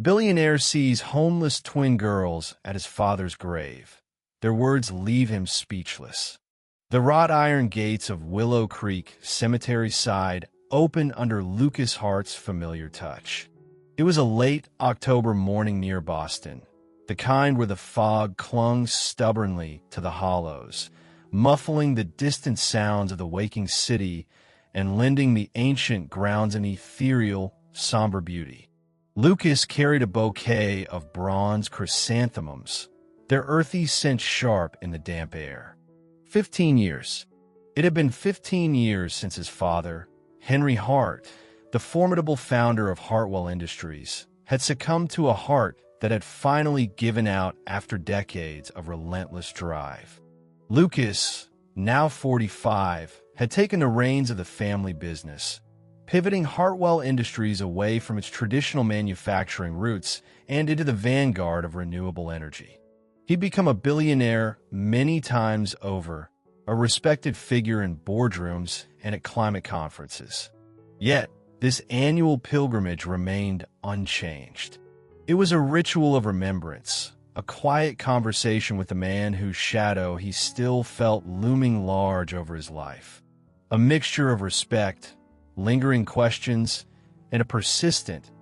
Billionaire sees homeless twin girls at his father's grave. Their words leave him speechless. The wrought iron gates of Willow Creek Cemetery side open under Lucas Hart's familiar touch. It was a late October morning near Boston, the kind where the fog clung stubbornly to the hollows, muffling the distant sounds of the waking city and lending the ancient grounds an ethereal, somber beauty. Lucas carried a bouquet of bronze chrysanthemums, their earthy scent sharp in the damp air. 15 years. It had been 15 years since his father, Henry Hart, the formidable founder of Hartwell Industries, had succumbed to a heart that had finally given out after decades of relentless drive. Lucas, now 45, had taken the reins of the family business, pivoting Hartwell Industries away from its traditional manufacturing roots and into the vanguard of renewable energy. He'd become a billionaire many times over, a respected figure in boardrooms and at climate conferences. Yet, this annual pilgrimage remained unchanged. It was a ritual of remembrance, a quiet conversation with the man whose shadow he still felt looming large over his life. A mixture of respect, lingering questions, and a persistent,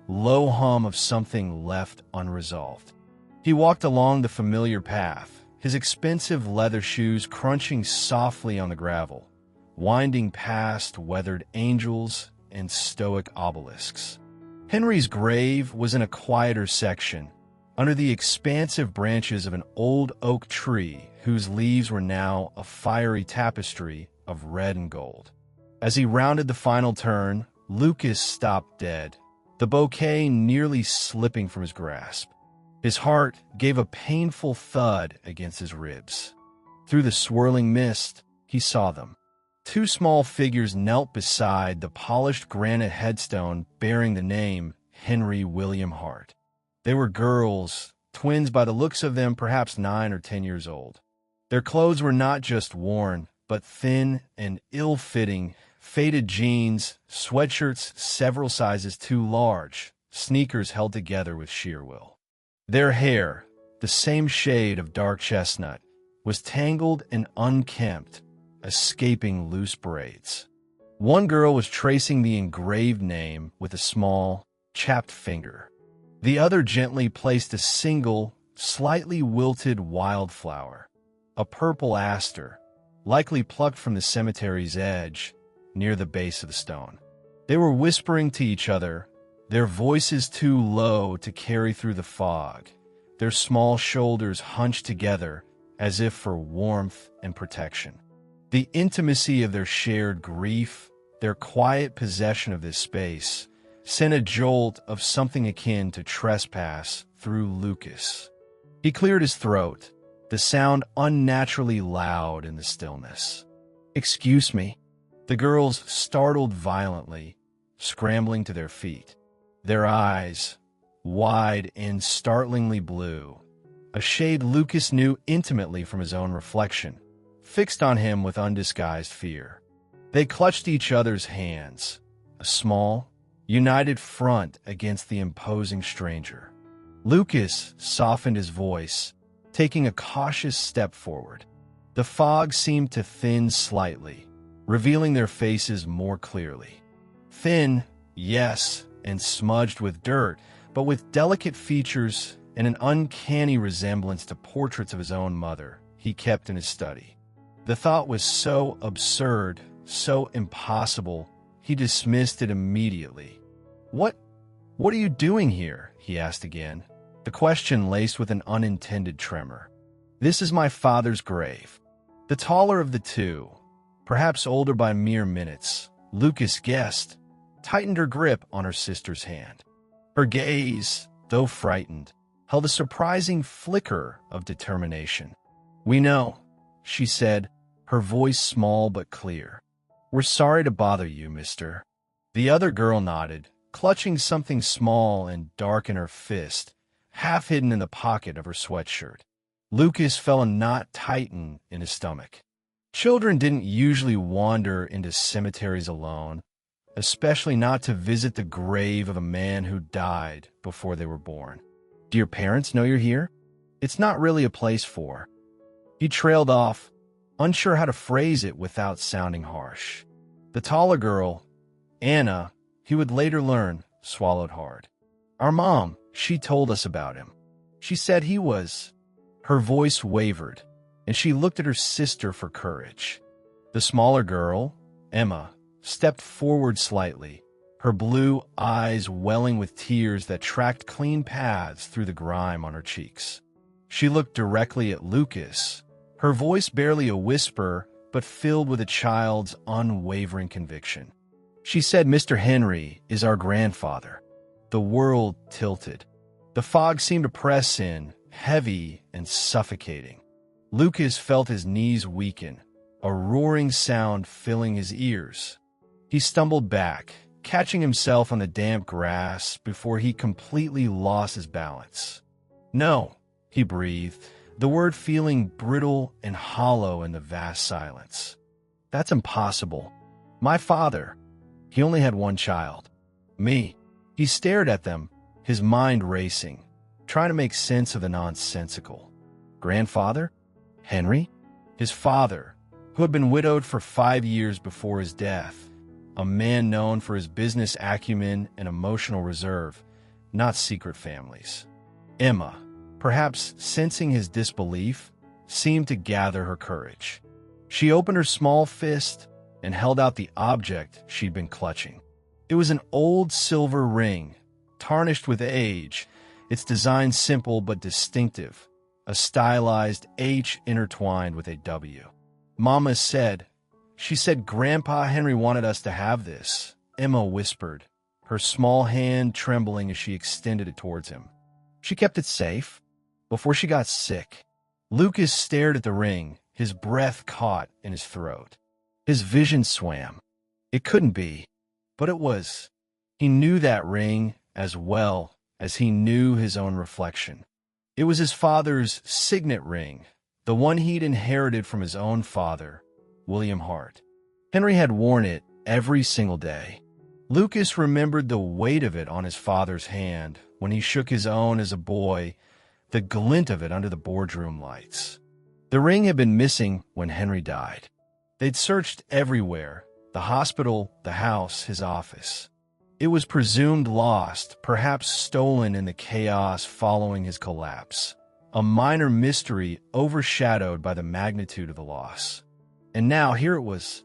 low hum of something left unresolved. He walked along the familiar path, his expensive leather shoes crunching softly on the gravel, winding past weathered angels and stoic obelisks. Henry's grave was in a quieter section, under the expansive branches of an old oak tree whose leaves were now a fiery tapestry of red and gold. As he rounded the final turn, Lucas stopped dead, the bouquet nearly slipping from his grasp. His heart gave a painful thud against his ribs. Through the swirling mist, he saw them. Two small figures knelt beside the polished granite headstone bearing the name Henry William Hart. They were girls, twins by the looks of them, perhaps 9 or 10 years old. Their clothes were not just worn, but thin and ill-fitting, faded jeans, sweatshirts several sizes too large, sneakers held together with sheer will. Their hair, the same shade of dark chestnut, was tangled and unkempt, escaping loose braids. One girl was tracing the engraved name with a small, chapped finger. The other gently placed a single, slightly wilted wildflower, a purple aster, likely plucked from the cemetery's edge, near the base of the stone. They were whispering to each other, their voices too low to carry through the fog, their small shoulders hunched together as if for warmth and protection. The intimacy of their shared grief, their quiet possession of this space, sent a jolt of something akin to trespass through Lucas. He cleared his throat, the sound unnaturally loud in the stillness. "Excuse me." The girls startled violently, scrambling to their feet. Their eyes, wide and startlingly blue, a shade Lucas knew intimately from his own reflection, fixed on him with undisguised fear. They clutched each other's hands, a small, united front against the imposing stranger. Lucas softened his voice, taking a cautious step forward. The fog seemed to thin slightly, revealing their faces more clearly. Thin, yes, and smudged with dirt, but with delicate features and an uncanny resemblance to portraits of his own mother he kept in his study. The thought was so absurd, so impossible, he dismissed it immediately. What are you doing here?" he asked again, the question laced with an unintended tremor. "This is my father's grave." The taller of the two, perhaps older by mere minutes, Lucas guessed, tightened her grip on her sister's hand. Her gaze, though frightened, held a surprising flicker of determination. "We know," she said, her voice small but clear. "We're sorry to bother you, mister." The other girl nodded, clutching something small and dark in her fist, half hidden in the pocket of her sweatshirt. Lucas felt a knot tighten in his stomach. Children didn't usually wander into cemeteries alone, especially not to visit the grave of a man who died before they were born. Do your parents know you're here? It's not really a place for. He trailed off, unsure how to phrase it without sounding harsh. The taller girl, Anna, he would later learn, swallowed hard. Our mom, she told us about him. She said he was. Her voice wavered, and she looked at her sister for courage. The smaller girl, Emma, stepped forward slightly, her blue eyes welling with tears that tracked clean paths through the grime on her cheeks. She looked directly at Lucas, her voice barely a whisper, but filled with a child's unwavering conviction. She said, "Mr. Henry is our grandfather." The world tilted. The fog seemed to press in, heavy and suffocating. Lucas felt his knees weaken, a roaring sound filling his ears. He stumbled back, catching himself on the damp grass before he completely lost his balance. "No," he breathed, the word feeling brittle and hollow in the vast silence. "That's impossible. My father, he only had one child. Me." He stared at them, his mind racing, trying to make sense of the nonsensical. Grandfather? Henry? His father, who had been widowed for 5 years before his death, a man known for his business acumen and emotional reserve, not secret families. Emma, perhaps sensing his disbelief, seemed to gather her courage. She opened her small fist and held out the object she'd been clutching. It was an old silver ring, tarnished with age, its design simple but distinctive, a stylized H intertwined with a W. "Mama said, she said Grandpa Henry wanted us to have this," Emma whispered, her small hand trembling as she extended it towards him. "She kept it safe before she got sick." Lucas stared at the ring, his breath caught in his throat. His vision swam. It couldn't be, but it was. He knew that ring as well as he knew his own reflection. It was his father's signet ring, the one he'd inherited from his own father, William Hart. Henry had worn it every single day. Lucas remembered the weight of it on his father's hand when he shook his own as a boy, the glint of it under the boardroom lights. The ring had been missing when Henry died. They'd searched everywhere, the hospital, the house, his office. It was presumed lost, perhaps stolen in the chaos following his collapse, a minor mystery overshadowed by the magnitude of the loss. And now here it was,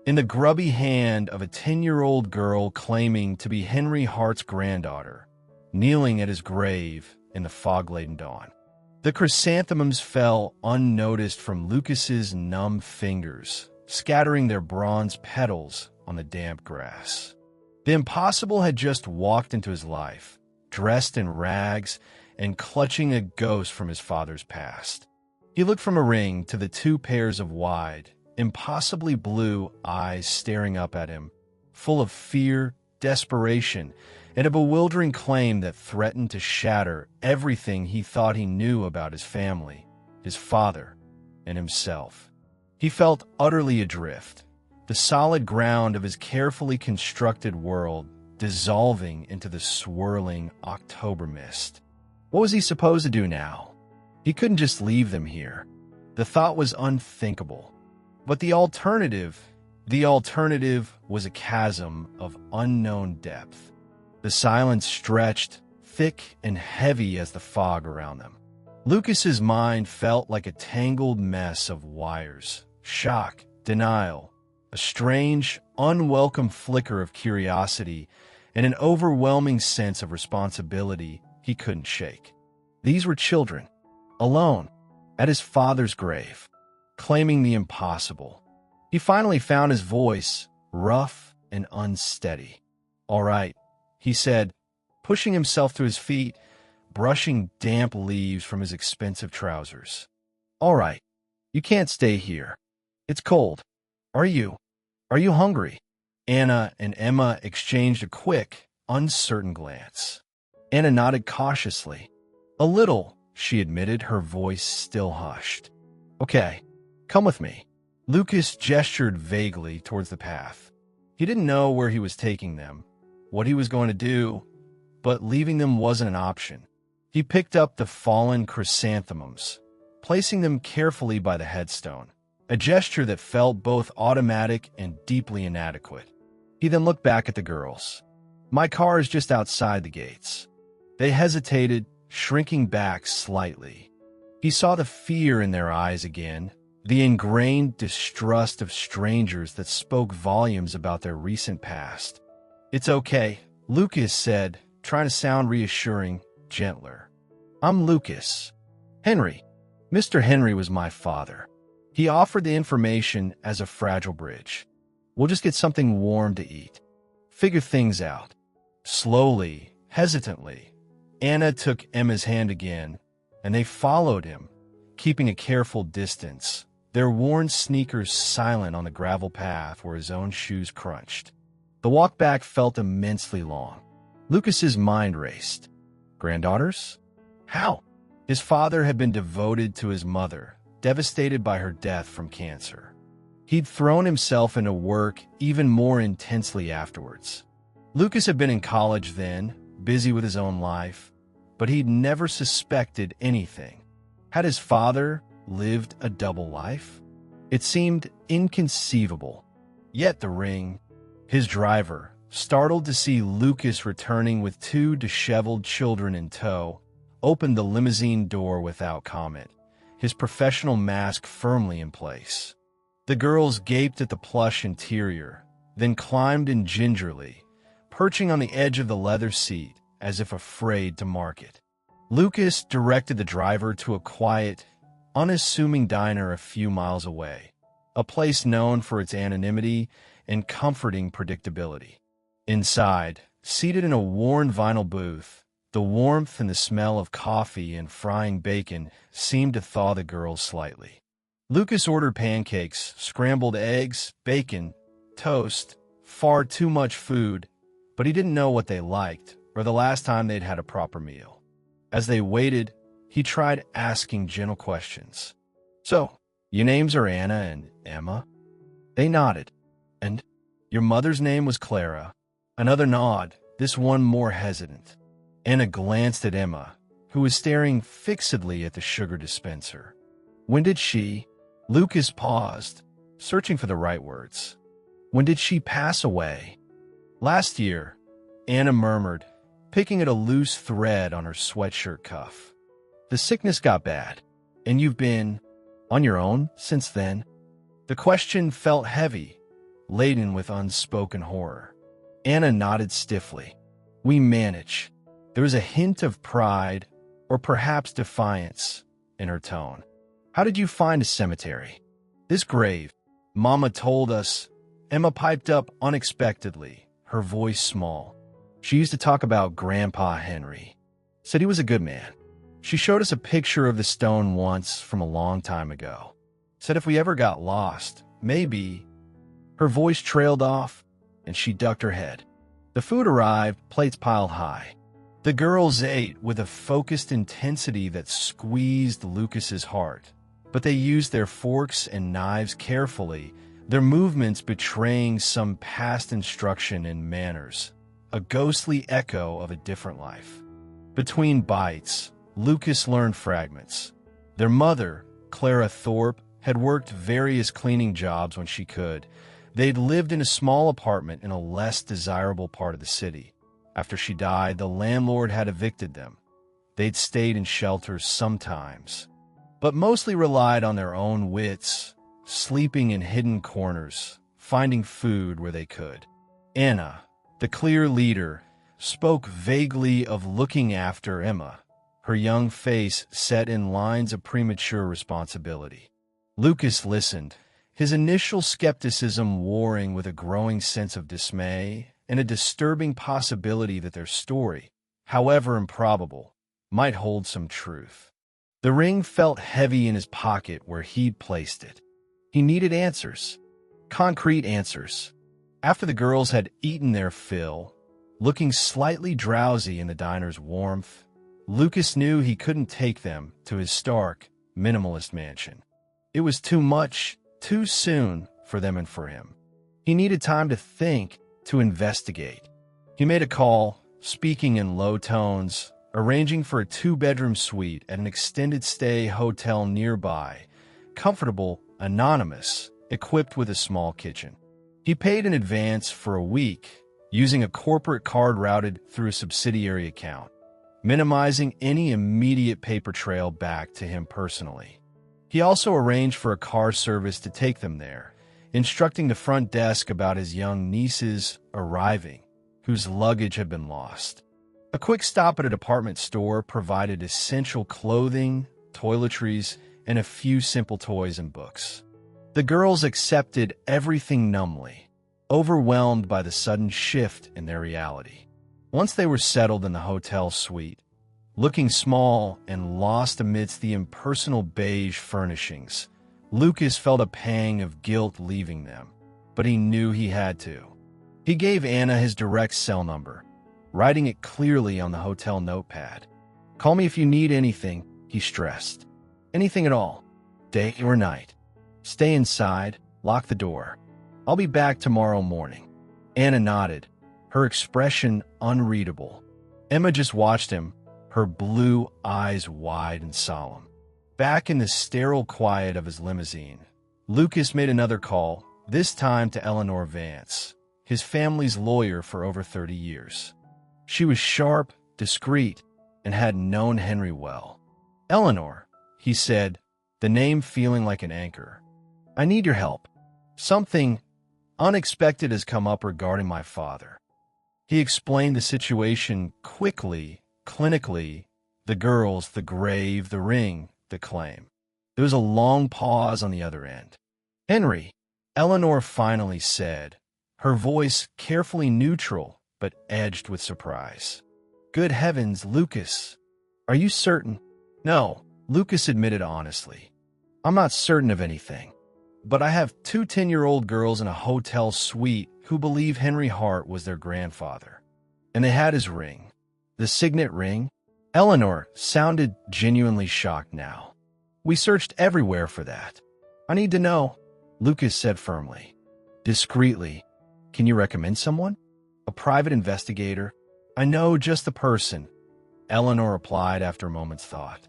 in the grubby hand of a 10-year-old girl claiming to be Henry Hart's granddaughter, kneeling at his grave in the fog-laden dawn. The chrysanthemums fell unnoticed from Lucas's numb fingers, scattering their bronze petals on the damp grass. The impossible had just walked into his life, dressed in rags and clutching a ghost from his father's past. He looked from a ring to the 2 pairs of wide, impossibly blue eyes staring up at him, full of fear, desperation, and a bewildering claim that threatened to shatter everything he thought he knew about his family, his father, and himself. He felt utterly adrift, the solid ground of his carefully constructed world dissolving into the swirling October mist. What was he supposed to do now? He couldn't just leave them here. The thought was unthinkable. But the alternative was a chasm of unknown depth. The silence stretched, thick and heavy as the fog around them. Lucas's mind felt like a tangled mess of wires, shock, denial, a strange, unwelcome flicker of curiosity, and an overwhelming sense of responsibility he couldn't shake. These were children, alone, at his father's grave, claiming the impossible. He finally found his voice, rough and unsteady. "All right," he said, pushing himself to his feet, brushing damp leaves from his expensive trousers. "All right, you can't stay here. It's cold. Are you hungry?" Anna and Emma exchanged a quick, uncertain glance. Anna nodded cautiously. "A little," she admitted, her voice still hushed. "Okay, come with me." Lucas gestured vaguely towards the path. He didn't know where he was taking them, what he was going to do, but leaving them wasn't an option. He picked up the fallen chrysanthemums, placing them carefully by the headstone, a gesture that felt both automatic and deeply inadequate. He then looked back at the girls. "My car is just outside the gates." They hesitated, shrinking back slightly. He saw the fear in their eyes again, the ingrained distrust of strangers that spoke volumes about their recent past. "It's okay," Lucas said, trying to sound reassuring, gentler. "I'm Lucas. Henry. Mr. Henry was my father." He offered the information as a fragile bridge. "We'll just get something warm to eat. Figure things out." Slowly, hesitantly, Anna took Emma's hand again, and they followed him, keeping a careful distance, their worn sneakers silent on the gravel path where his own shoes crunched. The walk back felt immensely long. Lucas's mind raced. Granddaughters? How? His father had been devoted to his mother, devastated by her death from cancer. He'd thrown himself into work even more intensely afterwards. Lucas had been in college then, busy with his own life, but he'd never suspected anything. Had his father lived a double life? It seemed inconceivable. Yet the ring, his driver, startled to see Lucas returning with two disheveled children in tow, opened the limousine door without comment, his professional mask firmly in place. The girls gaped at the plush interior, then climbed in gingerly, perching on the edge of the leather seat as if afraid to mark it. Lucas directed the driver to a quiet, unassuming diner a few miles away, a place known for its anonymity and comforting predictability. Inside, seated in a worn vinyl booth, the warmth and the smell of coffee and frying bacon seemed to thaw the girls slightly. Lucas ordered pancakes, scrambled eggs, bacon, toast, far too much food, but he didn't know what they liked or the last time they'd had a proper meal. As they waited, he tried asking gentle questions. "So, your names are Anna and Emma?" They nodded. "And your mother's name was Clara?" Another nod, this one more hesitant. Anna glanced at Emma, who was staring fixedly at the sugar dispenser. "When did she—" Lucas paused, searching for the right words. "When did she pass away?" "Last year," Anna murmured, picking at a loose thread on her sweatshirt cuff. "The sickness got bad, and you've been on your own since then?" The question felt heavy, laden with unspoken horror. Anna nodded stiffly. "We manage." There was a hint of pride, or perhaps defiance, in her tone. "How did you find a cemetery?" "This grave. Mama told us." Emma piped up unexpectedly, her voice small. "She used to talk about Grandpa Henry. Said he was a good man. She showed us a picture of the stone once from a long time ago. Said if we ever got lost, maybe—" Her voice trailed off, and she ducked her head. The food arrived, plates piled high. The girls ate with a focused intensity that squeezed Lucas's heart, but they used their forks and knives carefully, their movements betraying some past instruction in manners, a ghostly echo of a different life. Between bites, Lucas learned fragments. Their mother, Clara Thorpe, had worked various cleaning jobs when she could. They'd lived in a small apartment in a less desirable part of the city. After she died, the landlord had evicted them. They'd stayed in shelters sometimes, but mostly relied on their own wits, sleeping in hidden corners, finding food where they could. Anna, the clear leader, spoke vaguely of looking after Emma, her young face set in lines of premature responsibility. Lucas listened, his initial skepticism warring with a growing sense of dismay and a disturbing possibility that their story, however improbable, might hold some truth. The ring felt heavy in his pocket where he'd placed it. He needed answers, concrete answers. After the girls had eaten their fill, looking slightly drowsy in the diner's warmth, Lucas knew he couldn't take them to his stark, minimalist mansion. It was too much, too soon for them and for him. He needed time to think, to investigate. He made a call, speaking in low tones, arranging for a two-bedroom suite at an extended-stay hotel nearby, comfortable, anonymous, equipped with a small kitchen. He paid in advance for a week, using a corporate card routed through a subsidiary account, minimizing any immediate paper trail back to him personally. He also arranged for a car service to take them there, instructing the front desk about his young nieces arriving, whose luggage had been lost. A quick stop at a department store provided essential clothing, toiletries, and a few simple toys and books. The girls accepted everything numbly, overwhelmed by the sudden shift in their reality. Once they were settled in the hotel suite, looking small and lost amidst the impersonal beige furnishings, Lucas felt a pang of guilt leaving them, but he knew he had to. He gave Anna his direct cell number, writing it clearly on the hotel notepad. "Call me if you need anything," he stressed. "Anything at all, day or night. Stay inside, lock the door. I'll be back tomorrow morning." Anna nodded, her expression unreadable. Emma just watched him, her blue eyes wide and solemn. Back in the sterile quiet of his limousine, Lucas made another call, this time to Eleanor Vance, his family's lawyer for over 30 years. She was sharp, discreet, and had known Henry well. "Eleanor," he said, the name feeling like an anchor. "I need your help. Something unexpected has come up regarding my father." He explained the situation quickly, clinically, the girls, the grave, the ring, the claim. There was a long pause on the other end. "Henry," Eleanor finally said, her voice carefully neutral but edged with surprise. "Good heavens, Lucas. Are you certain?" "No," Lucas admitted honestly. "I'm not certain of anything. But I have two 10-year-old girls in a hotel suite who believe Henry Hart was their grandfather. And they had his ring. The signet ring." Eleanor sounded genuinely shocked now. "We searched everywhere for that." "I need to know," Lucas said firmly. Discreetly, "Can you recommend someone? A private investigator?" "I know just the person," Eleanor replied after a moment's thought.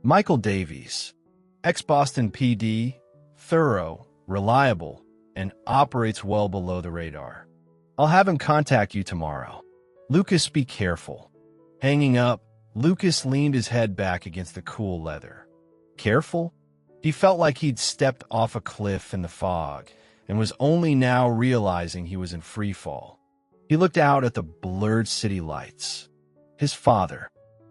"Michael Davies, ex-Boston PD, thorough, reliable, and operates well below the radar. I'll have him contact you tomorrow." "Lucas, be careful." Hanging up, Lucas leaned his head back against the cool leather. Careful? He felt like he'd stepped off a cliff in the fog and was only now realizing he was in free fall. He looked out at the blurred city lights. His father,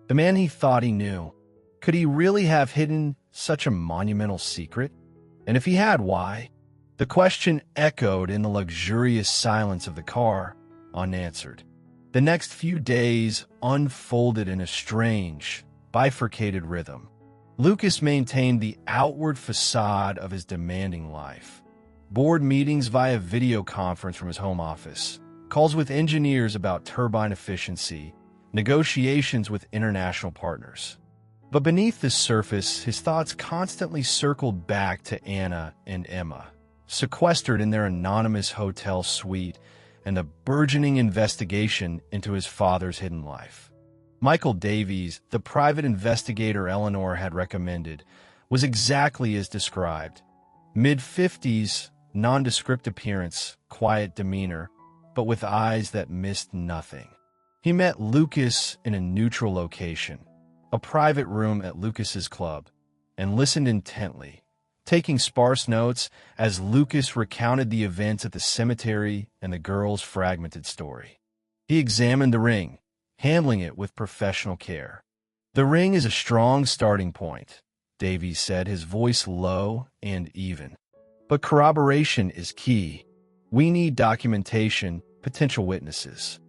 the man he thought he knew, could he really have hidden such a monumental secret? And if he had, why? The question echoed in the luxurious silence of the car, unanswered. The next few days unfolded in a strange, bifurcated rhythm. Lucas maintained the outward facade of his demanding life. Board meetings via video conference from his home office, calls with engineers about turbine efficiency, negotiations with international partners. But beneath the surface, his thoughts constantly circled back to Anna and Emma, sequestered in their anonymous hotel suite, and the burgeoning investigation into his father's hidden life. Michael Davies, the private investigator Eleanor had recommended, was exactly as described. Mid-50s, nondescript appearance, quiet demeanor, but with eyes that missed nothing. He met Lucas in a neutral location, a private room at Lucas's club, and listened intently, taking sparse notes as Lucas recounted the events at the cemetery and the girl's fragmented story. He examined the ring, handling it with professional care. "The ring is a strong starting point," Davies said, his voice low and even. "But corroboration is key. We need documentation, potential witnesses.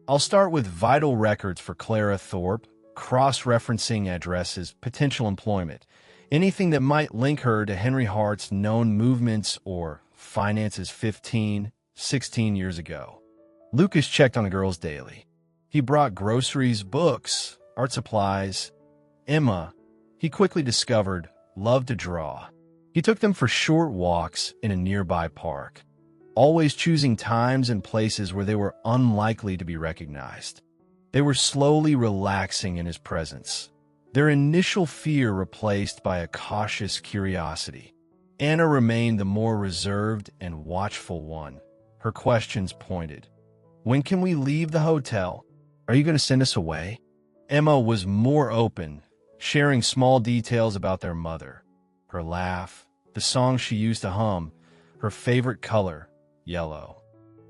I'll start with vital records for Clara Thorpe, cross-referencing addresses, potential employment, anything that might link her to Henry Hart's known movements or finances 15, 16 years ago." Lucas checked on the girls daily. He brought groceries, books, art supplies. Emma, he quickly discovered, loved to draw. He took them for short walks in a nearby park. always choosing times and places where they were unlikely to be recognized. They were slowly relaxing in his presence, their initial fear replaced by a cautious curiosity. Anna remained the more reserved and watchful one, her questions pointed. "When can we leave the hotel? Are you going to send us away?" Emma was more open, sharing small details about their mother, her laugh, the song she used to hum, her favorite color, yellow.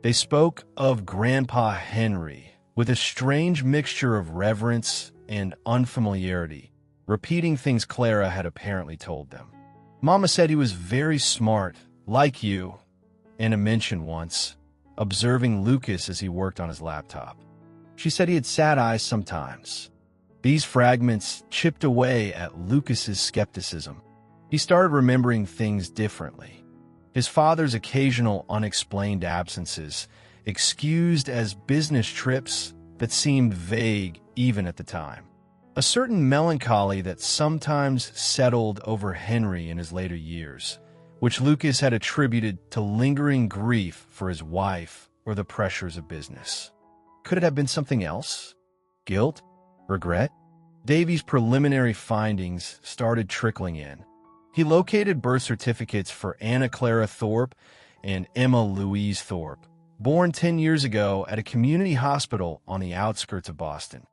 They spoke of Grandpa Henry with a strange mixture of reverence and unfamiliarity, repeating things Clara had apparently told them. "Mama said he was very smart, like you," Anna mentioned once, observing Lucas as he worked on his laptop. She said he had sad eyes sometimes. These fragments chipped away at Lucas's skepticism. He started remembering things differently. His father's occasional unexplained absences, excused as business trips that seemed vague even at the time. A certain melancholy that sometimes settled over Henry in his later years, which Lucas had attributed to lingering grief for his wife or the pressures of business. Could it have been something else? Guilt? Regret? Davy's preliminary findings started trickling in. He located birth certificates for Anna Clara Thorpe and Emma Louise Thorpe, born 10 years ago at a community hospital on the outskirts of Boston.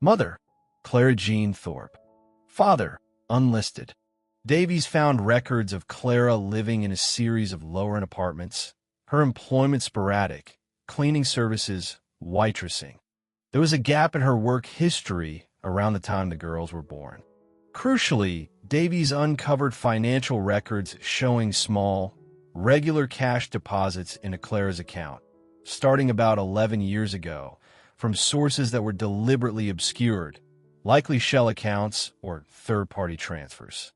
Mother, Clara Jean Thorpe. Father, unlisted. Davies found records of Clara living in a series of lower-end apartments, her employment sporadic, cleaning services, waitressing. There was a gap in her work history around the time the girls were born. Crucially, Davies uncovered financial records showing small, regular cash deposits into Clara's account, starting about 11 years ago, from sources that were deliberately obscured, likely shell accounts or third-party transfers.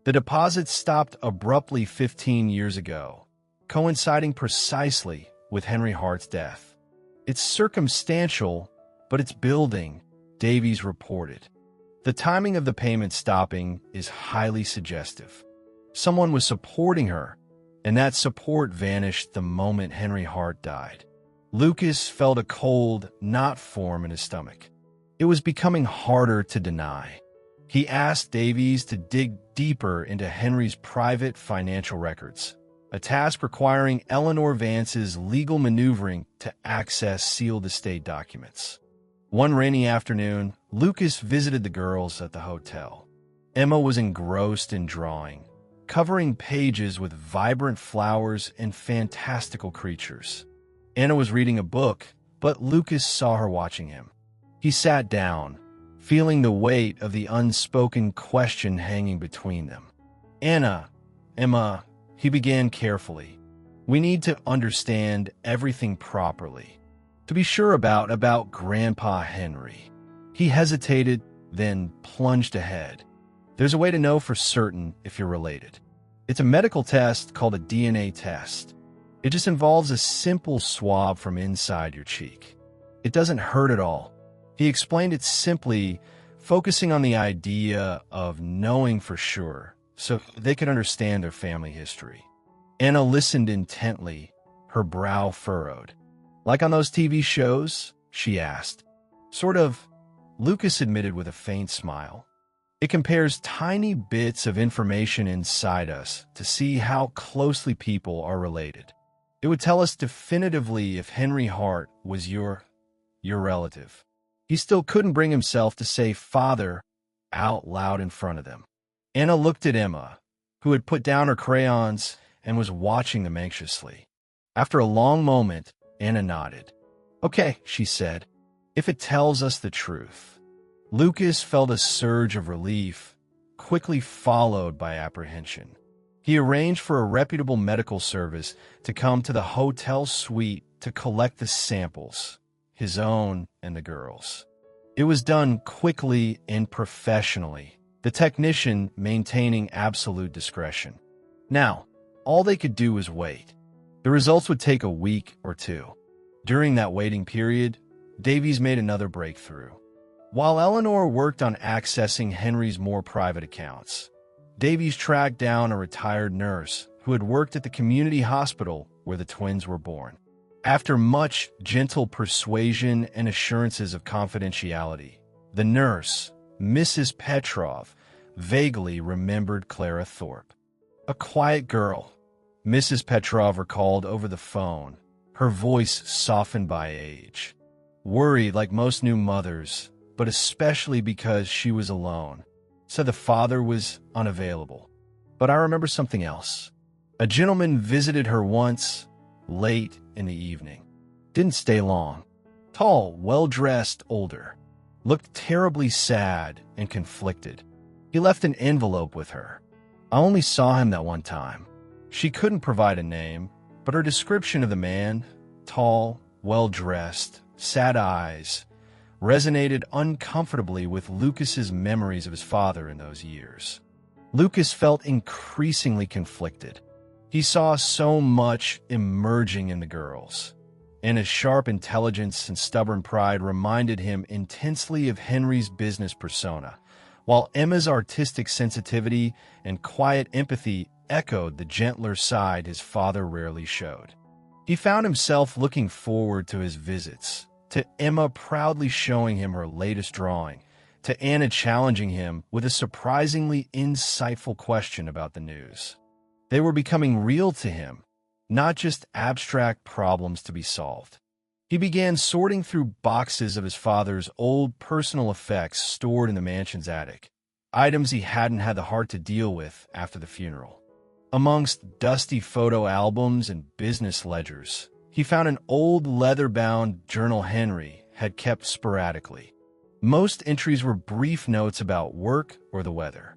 The deposits stopped abruptly 15 years ago, coinciding precisely with Henry Hart's death. "It's circumstantial, but it's building," Davies reported. The timing of the payment stopping is highly suggestive. Someone was supporting her, and that support vanished the moment Henry Hart died. Lucas felt a cold knot form in his stomach. It was becoming harder to deny. He asked Davies to dig deeper into Henry's private financial records, a task requiring Eleanor Vance's legal maneuvering to access sealed estate documents. One rainy afternoon, Lucas visited the girls at the hotel. Emma was engrossed in drawing, covering pages with vibrant flowers and fantastical creatures. Anna was reading a book, but Lucas saw her watching him. He sat down, feeling the weight of the unspoken question hanging between them. Emma, he began carefully. "We need to understand everything properly. To be sure about Grandpa Henry." He hesitated, then plunged ahead. "There's a way to know for certain if you're related. It's a medical test called a DNA test. It just involves a simple swab from inside your cheek. It doesn't hurt at all." He explained it simply, focusing on the idea of knowing for sure, so they could understand their family history. Anna listened intently, her brow furrowed. "Like on those TV shows?" she asked. "Sort of," Lucas admitted with a faint smile. "It compares tiny bits of information inside us to see how closely people are related. It would tell us definitively if Henry Hart was your relative." He still couldn't bring himself to say "father" out loud in front of them. Anna looked at Emma, who had put down her crayons and was watching them anxiously. After a long moment, Anna nodded. "Okay," she said, "if it tells us the truth." Lucas felt a surge of relief, quickly followed by apprehension. He arranged for a reputable medical service to come to the hotel suite to collect the samples, his own and the girls'. It was done quickly and professionally, the technician maintaining absolute discretion. Now, all they could do was wait. The results would take a week or two. During that waiting period, Davies made another breakthrough. While Eleanor worked on accessing Henry's more private accounts, Davies tracked down a retired nurse who had worked at the community hospital where the twins were born. After much gentle persuasion and assurances of confidentiality, the nurse, Mrs. Petrov, vaguely remembered Clara Thorpe. A quiet girl, Mrs. Petrov recalled over the phone, her voice softened by age. Worried like most new mothers, but especially because she was alone, said the father was unavailable. But I remember something else. A gentleman visited her once, late in the evening. Didn't stay long. Tall, well-dressed, older. Looked terribly sad and conflicted. He left an envelope with her. I only saw him that one time. She couldn't provide a name, but her description of the man, tall, well-dressed, sad eyes, resonated uncomfortably with Lucas's memories of his father in those years. Lucas felt increasingly conflicted. He saw so much emerging in the girls, and his sharp intelligence and stubborn pride reminded him intensely of Henry's business persona, while Emma's artistic sensitivity and quiet empathy echoed the gentler side his father rarely showed. He found himself looking forward to his visits, to Emma proudly showing him her latest drawing, to Anna challenging him with a surprisingly insightful question about the news. They were becoming real to him, not just abstract problems to be solved. He began sorting through boxes of his father's old personal effects stored in the mansion's attic, items he hadn't had the heart to deal with after the funeral. Amongst dusty photo albums and business ledgers, he found an old leather-bound journal Henry had kept sporadically. Most entries were brief notes about work or the weather.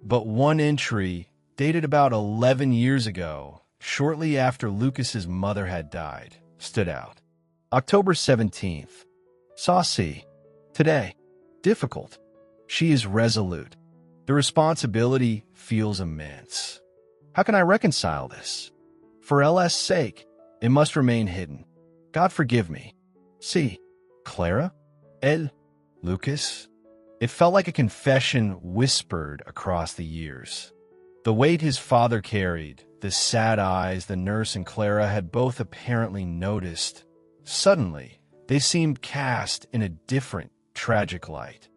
But one entry, dated about 11 years ago, shortly after Lucas's mother had died, stood out. October 17th. Saucy. Today. Difficult. She is resolute. The responsibility feels immense. How can I reconcile this? For LS' sake, it must remain hidden. God forgive me. See. Clara? Ed? Lucas? It felt like a confession whispered across the years. The weight his father carried, the sad eyes the nurse and Clara had both apparently noticed, suddenly, they seemed cast in a different, tragic light.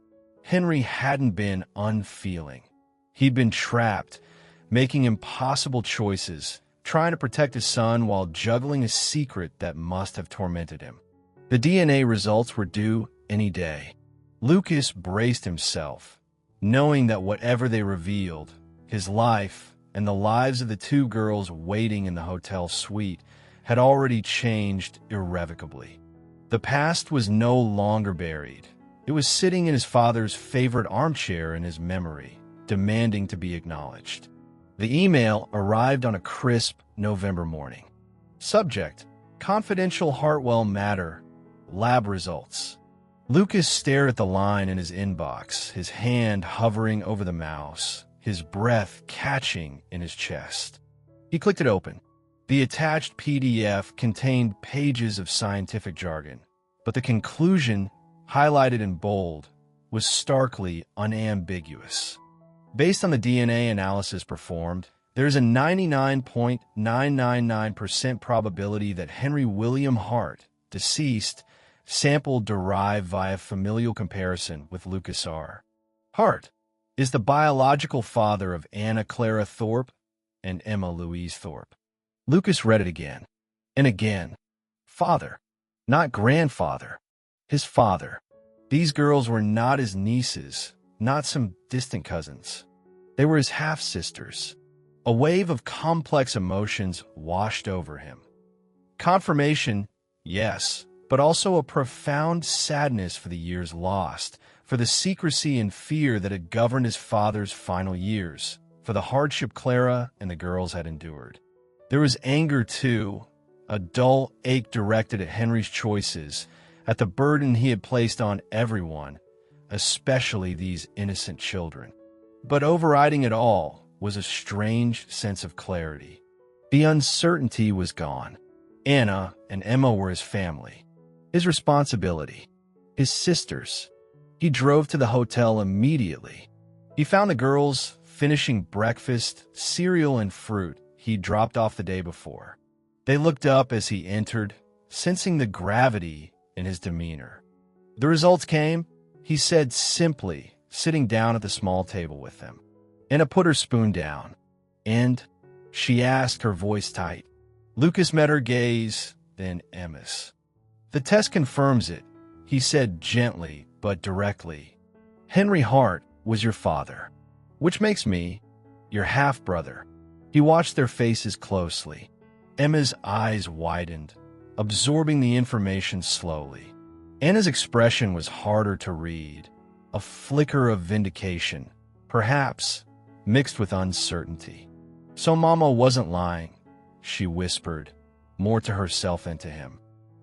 Henry hadn't been unfeeling. He'd been trapped, making impossible choices, trying to protect his son while juggling a secret that must have tormented him. The DNA results were due any day. Lucas braced himself, knowing that whatever they revealed, his life and the lives of the two girls waiting in the hotel suite had already changed irrevocably. The past was no longer buried. It was sitting in his father's favorite armchair in his memory, demanding to be acknowledged. The email arrived on a crisp November morning. Subject: confidential Hartwell matter, lab results. Lucas stared at the line in his inbox, his hand hovering over the mouse, his breath catching in his chest. He clicked it open. The attached PDF contained pages of scientific jargon, but the conclusion, highlighted in bold, was starkly unambiguous. Based on the DNA analysis performed, there is a 99.999% probability that Henry William Hart, deceased, sample derived via familial comparison with Lucas R. Hart is the biological father of Anna Clara Thorpe and Emma Louise Thorpe. Lucas read it again and again. Father, not grandfather. His father. These girls were not his nieces, not some distant cousins. They were his half-sisters. A wave of complex emotions washed over him. Confirmation, yes, but also a profound sadness for the years lost, for the secrecy and fear that had governed his father's final years, for the hardship Clara and the girls had endured. There was anger, too, a dull ache directed at Henry's choices, at the burden he had placed on everyone, especially these innocent children. But overriding it all was a strange sense of clarity. The uncertainty was gone. Anna and Emma were his family, his responsibility, his sisters. He drove to the hotel immediately. He found the girls finishing breakfast, cereal, and fruit he dropped off the day before. They looked up as he entered, sensing the gravity in his demeanor. The results came, he said simply, sitting down at the small table with them. Anna put her spoon down. "And?" she asked, her voice tight. Lucas met her gaze, then Emma's. "The test confirms it," he said gently but directly. "Henry Hart was your father, which makes me your half-brother." He watched their faces closely. Emma's eyes widened, absorbing the information slowly. Anna's expression was harder to read, a flicker of vindication, perhaps, mixed with uncertainty. "So Mama wasn't lying," she whispered, more to herself than to him.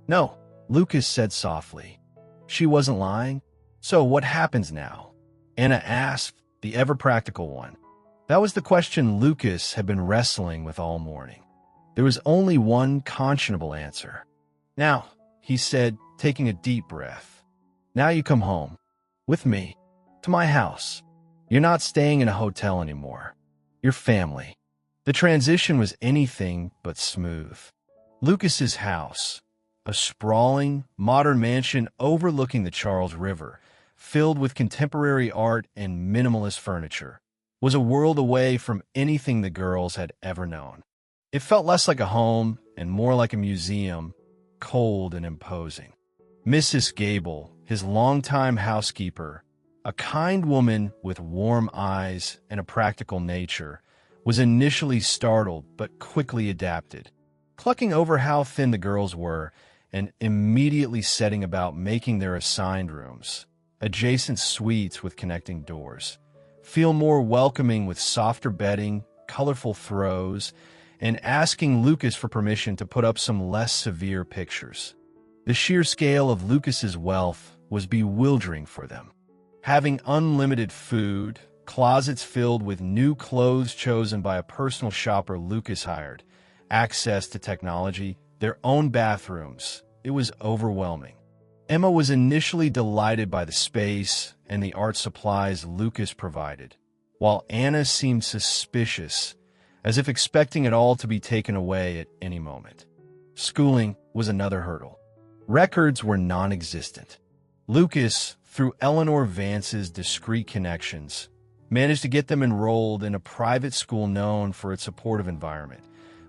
"No," Lucas said softly. "She wasn't lying? So what happens now?" Anna asked, the ever-practical one. That was the question Lucas had been wrestling with all morning. There was only one conscionable answer. "Now," he said, taking a deep breath. "Now you come home. With me. To my house. You're not staying in a hotel anymore. You're family." The transition was anything but smooth. Lucas's house, a sprawling, modern mansion overlooking the Charles River, filled with contemporary art and minimalist furniture, was a world away from anything the girls had ever known. It felt less like a home and more like a museum, cold and imposing. Mrs. Gable, his longtime housekeeper, a kind woman with warm eyes and a practical nature, was initially startled but quickly adapted, clucking over how thin the girls were and immediately setting about making their assigned rooms, adjacent suites with connecting doors, feel more welcoming with softer bedding, colorful throws, and asking Lucas for permission to put up some less severe pictures. The sheer scale of Lucas's wealth was bewildering for them. Having unlimited food, closets filled with new clothes chosen by a personal shopper Lucas hired, access to technology, their own bathrooms, it was overwhelming. Emma was initially delighted by the space and the art supplies Lucas provided, while Anna seemed suspicious, as if expecting it all to be taken away at any moment. Schooling was another hurdle. Records were non-existent. Lucas, through Eleanor Vance's discreet connections, managed to get them enrolled in a private school known for its supportive environment,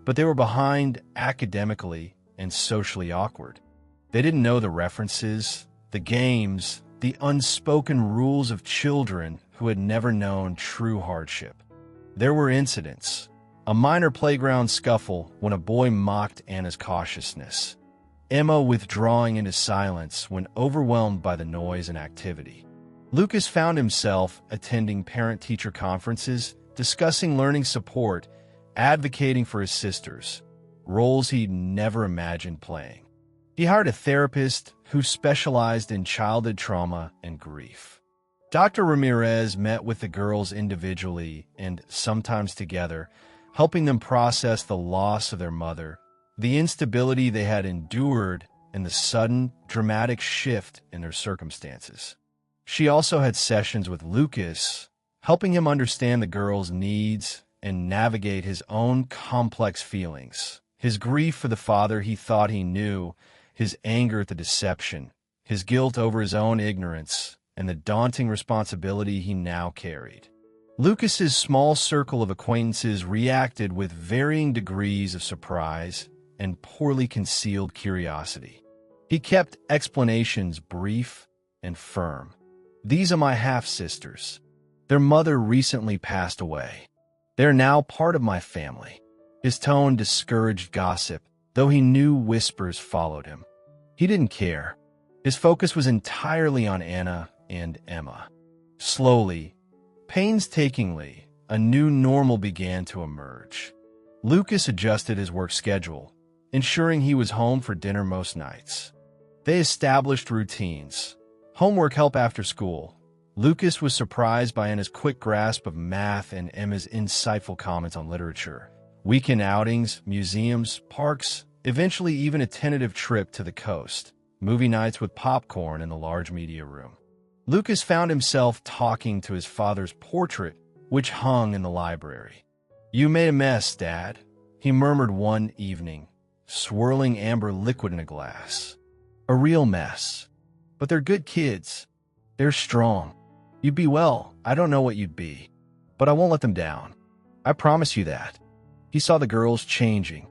but they were behind academically and socially awkward. They didn't know the references, the games, the unspoken rules of children who had never known true hardship. There were incidents, a minor playground scuffle when a boy mocked Anna's cautiousness, Emma withdrawing into silence when overwhelmed by the noise and activity. Lucas found himself attending parent-teacher conferences, discussing learning support, advocating for his sisters, roles he'd never imagined playing. He hired a therapist who specialized in childhood trauma and grief. Dr. Ramirez met with the girls individually and sometimes together, helping them process the loss of their mother, the instability they had endured, and the sudden, dramatic shift in their circumstances. She also had sessions with Lucas, helping him understand the girls' needs and navigate his own complex feelings, his grief for the father he thought he knew, his anger at the deception, his guilt over his own ignorance, and the daunting responsibility he now carried. Lucas's small circle of acquaintances reacted with varying degrees of surprise and poorly concealed curiosity. He kept explanations brief and firm. "These are my half-sisters. Their mother recently passed away. They're now part of my family." His tone discouraged gossip, though he knew whispers followed him. He didn't care. His focus was entirely on Anna and Emma. Slowly, painstakingly, a new normal began to emerge. Lucas adjusted his work schedule, ensuring he was home for dinner most nights. They established routines. Homework help after school. Lucas was surprised by Anna's quick grasp of math and Emma's insightful comments on literature. Weekend outings, museums, parks, eventually even a tentative trip to the coast. Movie nights with popcorn in the large media room. Lucas found himself talking to his father's portrait, which hung in the library. "You made a mess, Dad," he murmured one evening, swirling amber liquid in a glass. A real mess. But they're good kids. They're strong. You'd be well, I don't know what you'd be. But I won't let them down. I promise you that. He saw the girls changing.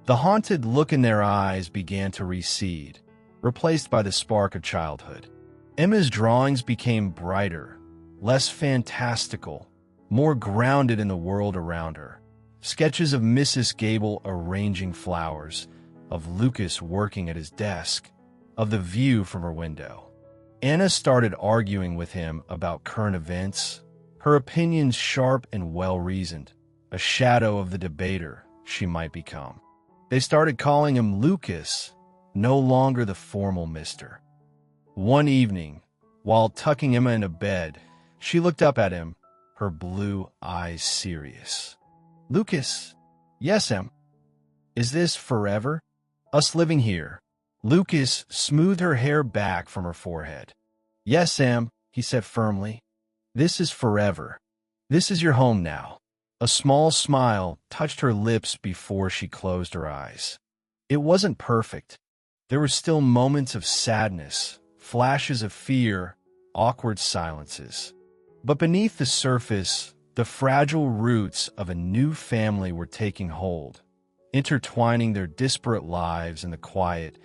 The haunted look in their eyes began to recede, replaced by the spark of childhood. Emma's drawings became brighter, less fantastical, more grounded in the world around her. Sketches of Mrs. Gable arranging flowers, of Lucas working at his desk, of the view from her window. Anna started arguing with him about current events, her opinions sharp and well-reasoned, a shadow of the debater she might become. They started calling him Lucas, no longer the formal mister. One evening, while tucking Emma into bed, she looked up at him, her blue eyes serious. "Lucas." "Yes, Em." "Is this forever? Us living here?" Lucas smoothed her hair back from her forehead. "Yes, Em," he said firmly. "This is forever. This is your home now." A small smile touched her lips before she closed her eyes. It wasn't perfect. There were still moments of sadness, flashes of fear, awkward silences. But beneath the surface, the fragile roots of a new family were taking hold, intertwining their disparate lives in the quiet,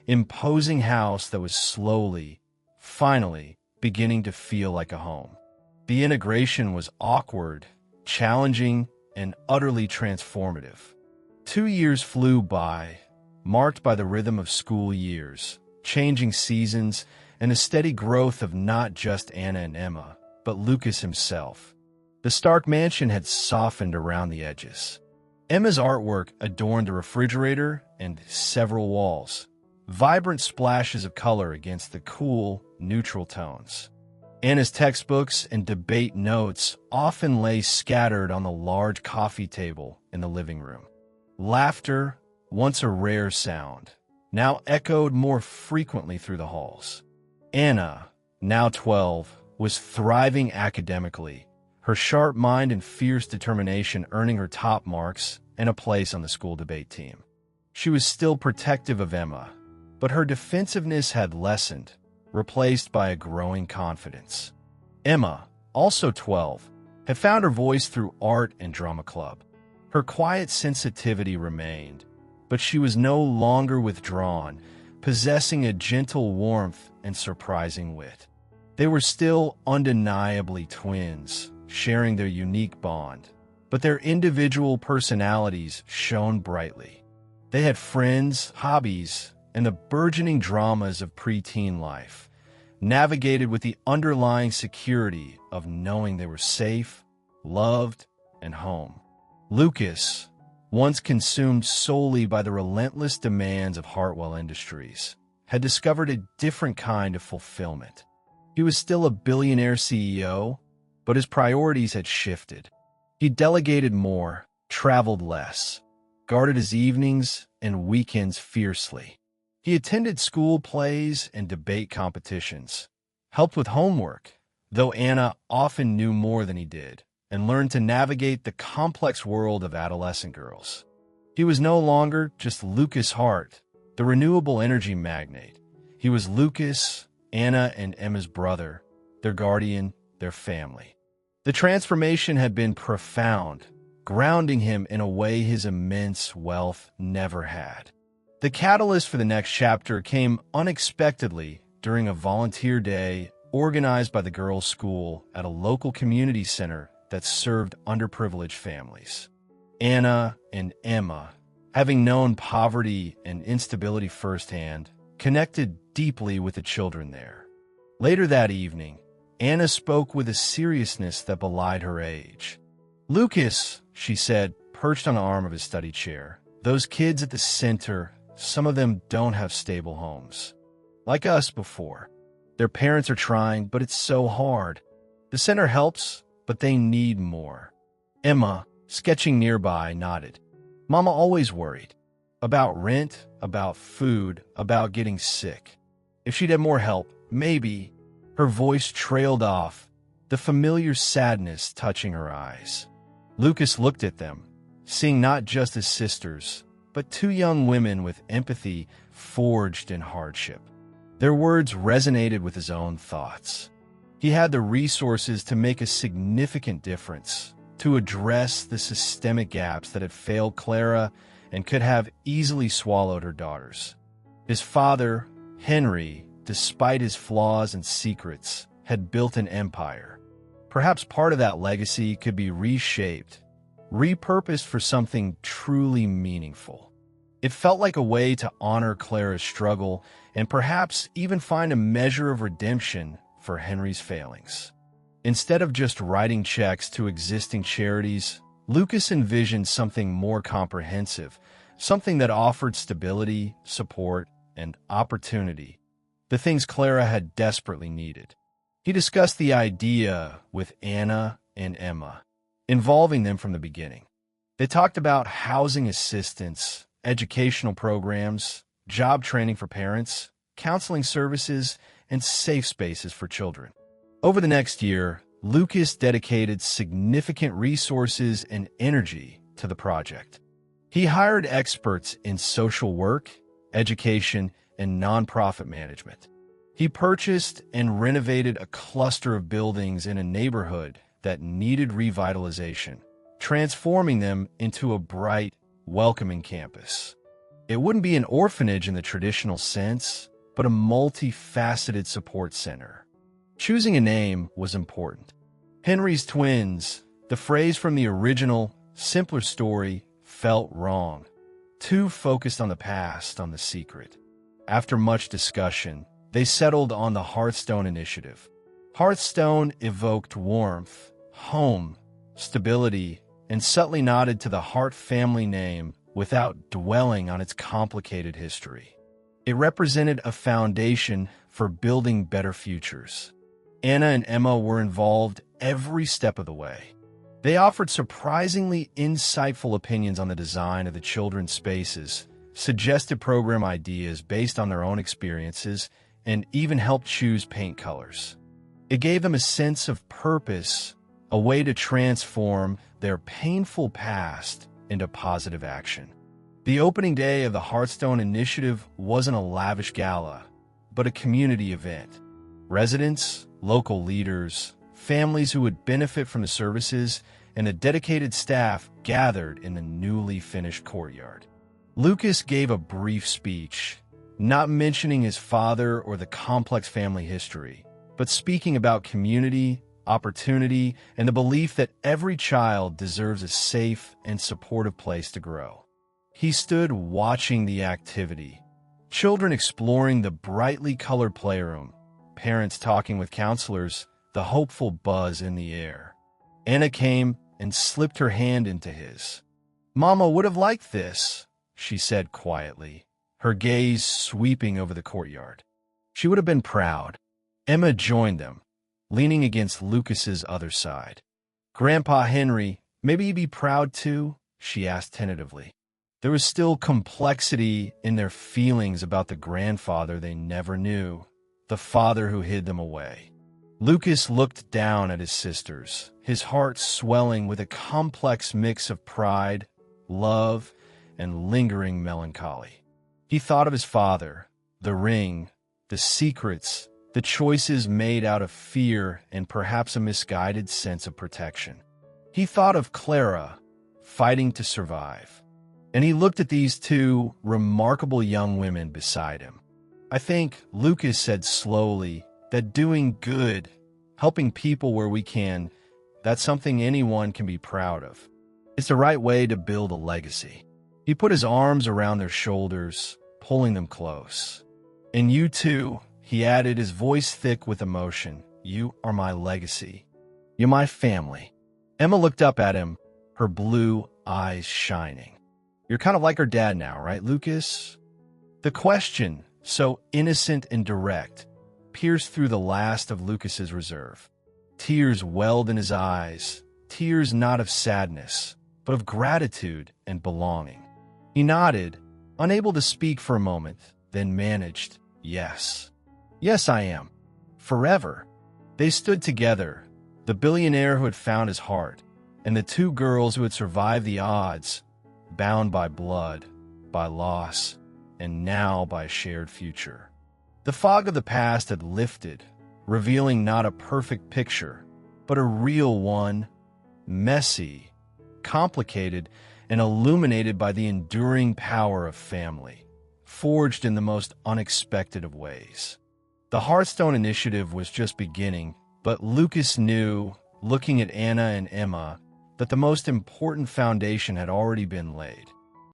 imposing house that was slowly, finally, beginning to feel like a home. The integration was awkward, challenging, and utterly transformative. 2 years flew by, marked by the rhythm of school years, changing seasons, and a steady growth of not just Anna and Emma, but Lucas himself. The Stark mansion had softened around the edges. Emma's artwork adorned the refrigerator and several walls, vibrant splashes of color against the cool, neutral tones. Anna's textbooks and debate notes often lay scattered on the large coffee table in the living room. Laughter, once a rare sound, now echoed more frequently through the halls. Anna, now 12, was thriving academically, her sharp mind and fierce determination earning her top marks and a place on the school debate team. She was still protective of Emma, but her defensiveness had lessened, replaced by a growing confidence. Emma, also 12, had found her voice through art and drama club. Her quiet sensitivity remained, but she was no longer withdrawn, possessing a gentle warmth and surprising wit. They were still undeniably twins, sharing their unique bond, but their individual personalities shone brightly. They had friends, hobbies, and the burgeoning dramas of preteen life, navigated with the underlying security of knowing they were safe, loved, and home. Lucas, once consumed solely by the relentless demands of Hartwell Industries, had discovered a different kind of fulfillment. He was still a billionaire CEO, but his priorities had shifted. He delegated more, traveled less, guarded his evenings and weekends fiercely. He attended school plays and debate competitions, helped with homework, though Anna often knew more than he did, and learned to navigate the complex world of adolescent girls. He was no longer just Lucas Hart, the renewable energy magnate. He was Lucas, Anna and Emma's brother, their guardian, their family. The transformation had been profound, grounding him in a way his immense wealth never had. The catalyst for the next chapter came unexpectedly during a volunteer day organized by the girls' school at a local community center that served underprivileged families. Anna and Emma, having known poverty and instability firsthand, connected deeply with the children there. Later that evening, Anna spoke with a seriousness that belied her age. "Lucas," she said, perched on the arm of his study chair, "those kids at the center, some of them don't have stable homes. Like us before. Their parents are trying, but it's so hard. The center helps, but they need more." Emma, sketching nearby, nodded. "Mama always worried. About rent, about food, about getting sick. If she'd had more help, maybe." Her voice trailed off, the familiar sadness touching her eyes. Lucas looked at them, seeing not just his sisters, but two young women with empathy forged in hardship. Their words resonated with his own thoughts. He had the resources to make a significant difference, to address the systemic gaps that had failed Clara and could have easily swallowed her daughters. His father, Henry, despite his flaws and secrets, had built an empire. Perhaps part of that legacy could be reshaped, repurposed for something truly meaningful. It felt like a way to honor Clara's struggle and perhaps even find a measure of redemption for Henry's failings. Instead of just writing checks to existing charities, Lucas envisioned something more comprehensive, something that offered stability, support, and opportunity, the things Clara had desperately needed. He discussed the idea with Anna and Emma, involving them from the beginning. They talked about housing assistance, educational programs, job training for parents, counseling services, and safe spaces for children. Over the next year, Lucas dedicated significant resources and energy to the project. He hired experts in social work, education, and nonprofit management. He purchased and renovated a cluster of buildings in a neighborhood that needed revitalization, transforming them into a bright, welcoming campus. It wouldn't be an orphanage in the traditional sense, but a multifaceted support center. Choosing a name was important. Henry's Twins, the phrase from the original, simpler story, felt wrong. Too focused on the past, on the secret. After much discussion, they settled on the Hearthstone Initiative. Hearthstone evoked warmth, home, stability, and subtly nodded to the Hart family name without dwelling on its complicated history. It represented a foundation for building better futures. Anna and Emma were involved every step of the way. They offered surprisingly insightful opinions on the design of the children's spaces, suggested program ideas based on their own experiences, and even helped choose paint colors. It gave them a sense of purpose, a way to transform their painful past into positive action. The opening day of the Hearthstone Initiative wasn't a lavish gala, but a community event. Residents, local leaders, families who would benefit from the services, and a dedicated staff gathered in the newly finished courtyard. Lucas gave a brief speech, not mentioning his father or the complex family history, but speaking about community, opportunity, and the belief that every child deserves a safe and supportive place to grow. He stood watching the activity, children exploring the brightly colored playroom, parents talking with counselors, the hopeful buzz in the air. Anna came and slipped her hand into his. "Mama would have liked this," she said quietly, her gaze sweeping over the courtyard. She would have been proud. Emma joined them, leaning against Lucas's other side. "Grandpa Henry, maybe you'd be proud too?" she asked tentatively. There was still complexity in their feelings about the grandfather they never knew, the father who hid them away. Lucas looked down at his sisters, his heart swelling with a complex mix of pride, love, and lingering melancholy. He thought of his father, the ring, the secrets, the choices made out of fear and perhaps a misguided sense of protection. He thought of Clara, fighting to survive. And he looked at these two remarkable young women beside him. "I think," Lucas said slowly, "that doing good, helping people where we can, that's something anyone can be proud of. It's the right way to build a legacy." He put his arms around their shoulders, pulling them close. "And you too," he added, his voice thick with emotion. "You are my legacy. You're my family." Emma looked up at him, her blue eyes shining. "You're kind of like her dad now, right, Lucas?" The question, so innocent and direct, pierced through the last of Lucas's reserve. Tears welled in his eyes, tears not of sadness, but of gratitude and belonging. He nodded, unable to speak for a moment, then managed, "Yes. Yes, I am. Forever." They stood together, the billionaire who had found his heart, and the two girls who had survived the odds, bound by blood, by loss, and now by a shared future. The fog of the past had lifted, revealing not a perfect picture, but a real one, messy, complicated, and illuminated by the enduring power of family, forged in the most unexpected of ways. The Hearthstone initiative was just beginning, but Lucas knew, looking at Anna and Emma, that the most important foundation had already been laid.